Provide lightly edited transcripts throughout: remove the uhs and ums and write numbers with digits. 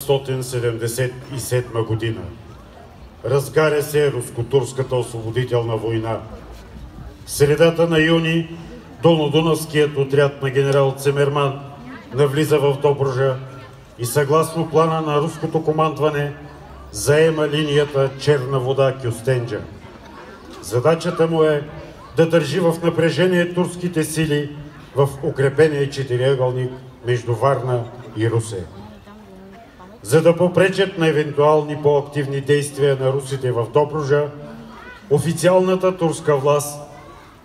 1977 година. Разгаря се руско-турската освободителна война. В средата на юни долнодунавският отряд на генерал Цемерман навлиза в Добруджа и съгласно плана на руското командване заема линията Черна вода-Кюстенджа. Задачата му е да държи в напрежение турските сили в укрепения четириъгълник между Варна и Русе. За да попречат на евентуални по-активни действия на русите в Добруджа, официалната турска власт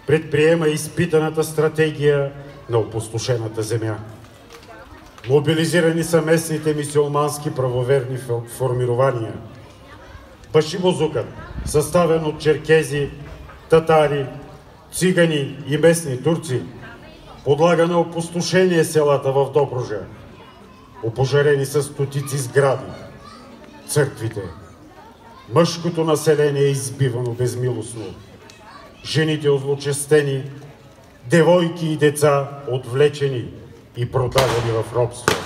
предприема изпитаната стратегия на опустошената земя. Мобилизирани са местните мюсюлмански правоверни формирования. Башибозукът, съставен от черкези, татари, цигани и местни турци, подлага на опустошение селата в Добруджа. Опожарени са стотици сгради, църквите. Мъжкото население е избивано безмилостно. Жените озлочестени, девойки и деца отвлечени и продадени в робство.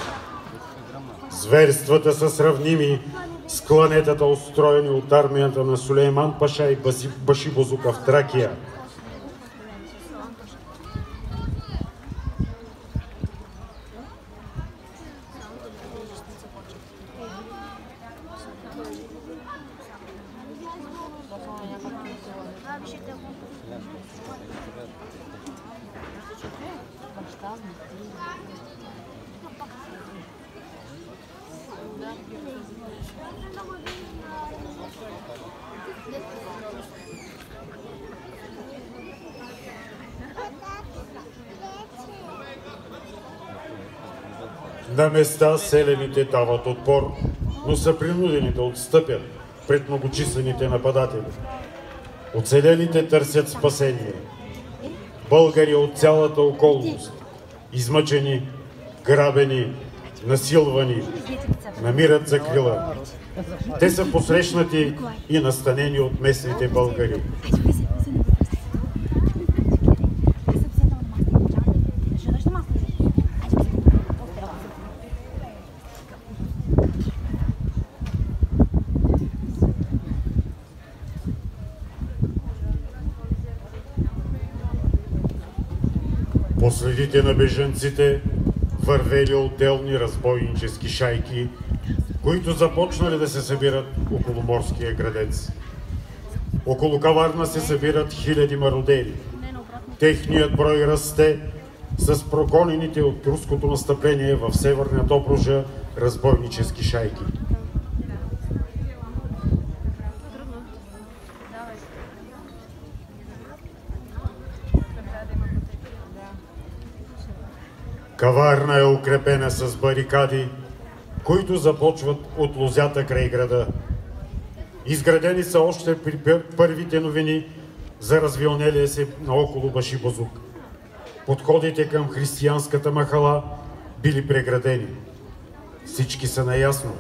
Зверствата са сравними с кланетата, устроени от армията на Сулейман Паша и Башибозука в Тракия. На места селените дават отпор, но са принудени да отстъпят пред многочислените нападатели. Оцелелите търсят спасение. Българи от цялата околност, измъчени, грабени, насилвани, намират закрила. Те са посрещнати и настанени от местните българи. По следите на бежанците вървели отделни разбойнически шайки, които започнали да се събират около морския градец. Около Каварна се събират хиляди мародери. Техният брой расте с прогонените от руското настъпление в Северна Добруджа разбойнически шайки. Каварна е укрепена с барикади, които започват от лозята край града. Изградени са още при първите новини за развилнелия се наоколо Башибозук. Подходите към християнската махала били преградени. Всички са наясно,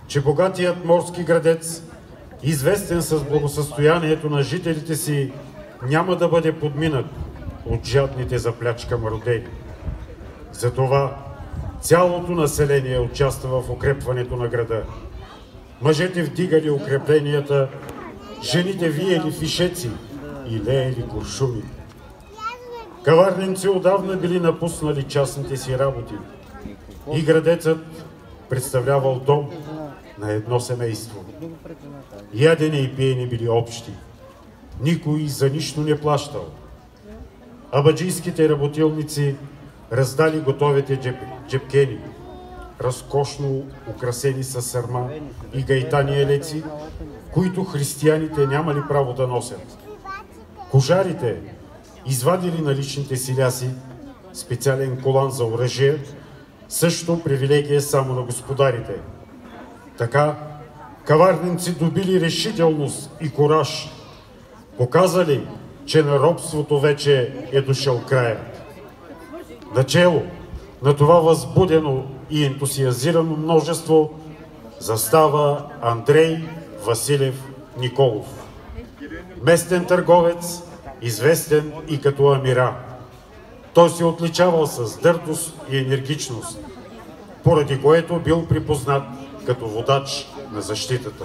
че богатият морски градец, известен с благосъстоянието на жителите си, няма да бъде подминат от жадните за плячка мародери. Затова цялото население участва в укрепването на града. Мъжете вдигали укрепленията, жените виели фишеци и леели куршуми. Каварненци отдавна били напуснали частните си работи и градецът представлявал дом на едно семейство. Ядене и пиене били общи. Никой за нищо не плащал. Абаджийските работилници раздали готовите джепкени, разкошно украсени с сърма и гайтани елеци, които християните нямали право да носят. Кожарите извадили наличните си ляси, специален колан за оръжие, също привилегия само на господарите. Така каварненци добили решителност и кураж, показали, че на робството вече е дошъл краят. Начело на това възбудено и ентусиазирано множество застава Андрей Василев Николов. Местен търговец, известен и като Амира. Той се отличавал с дъртост и енергичност, поради което бил припознат като водач на защитата.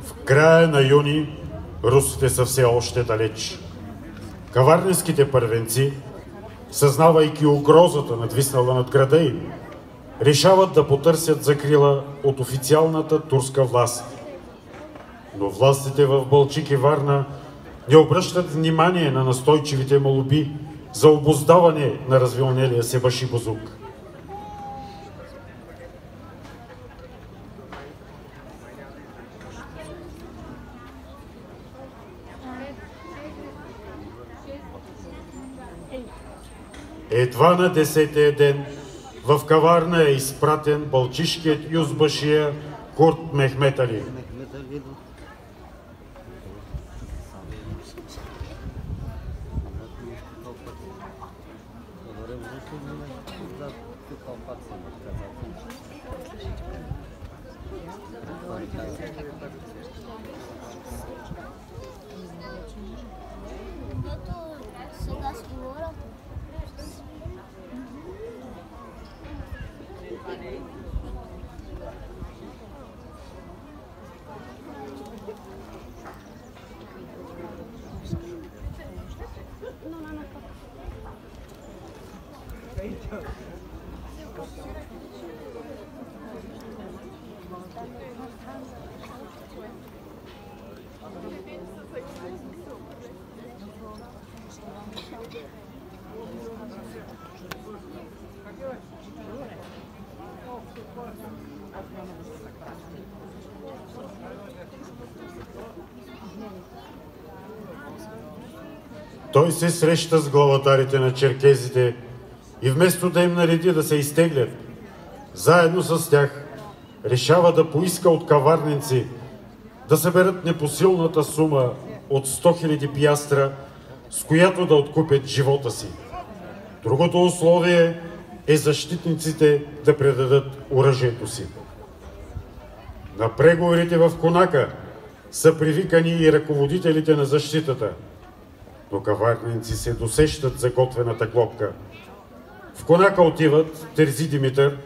В края на юни русите са все още далеч. Каварненските първенци, съзнавайки угрозата надвиснала над града им, решават да потърсят закрила от официалната турска власт. Но властите в Балчик и Варна не обръщат внимание на настойчивите молби за обуздаване на развилнелия се башибозук. Едва на 10-тия ден в Каварна е изпратен балчишкият юзбашия Курт Мехмет Али. Той се среща с главатарите на черкезите и вместо да им нареди да се изтеглят, заедно с тях решава да поиска от каварненци да съберат непосилната сума от 100 000 пиастра, с която да откупят живота си. Другото условие е защитниците да предадат оръжието си. На преговорите в Конака са привикани и ръководителите на защитата, но каварненци се досещат за готвената клопка. В Конака отиват Терзи Димитър,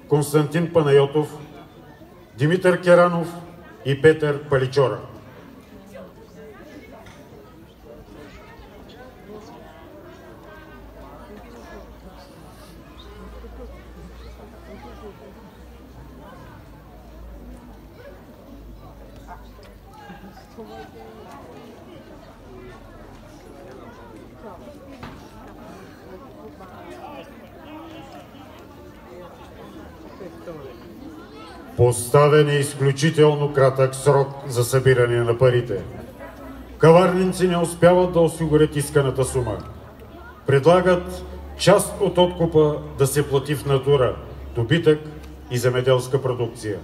Константин Панайотов, Димитър Керанов и Петър Паличора. Поставен е изключително кратък срок за събиране на парите. Каварненци не успяват да осигурят исканата сума. Предлагат част от откупа да се плати в натура, добитък и земеделска продукция.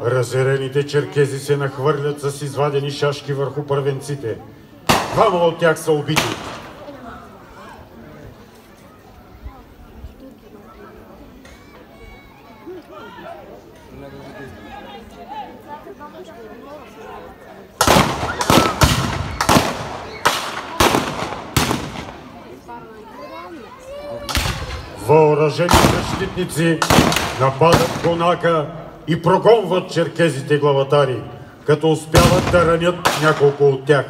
Разярените черкези се нахвърлят с извадени шашки върху първенците. Двама от тях са убити. Въоръжени защитници нападат Конака и прогонват черкезите главатари, като успяват да ранят няколко от тях.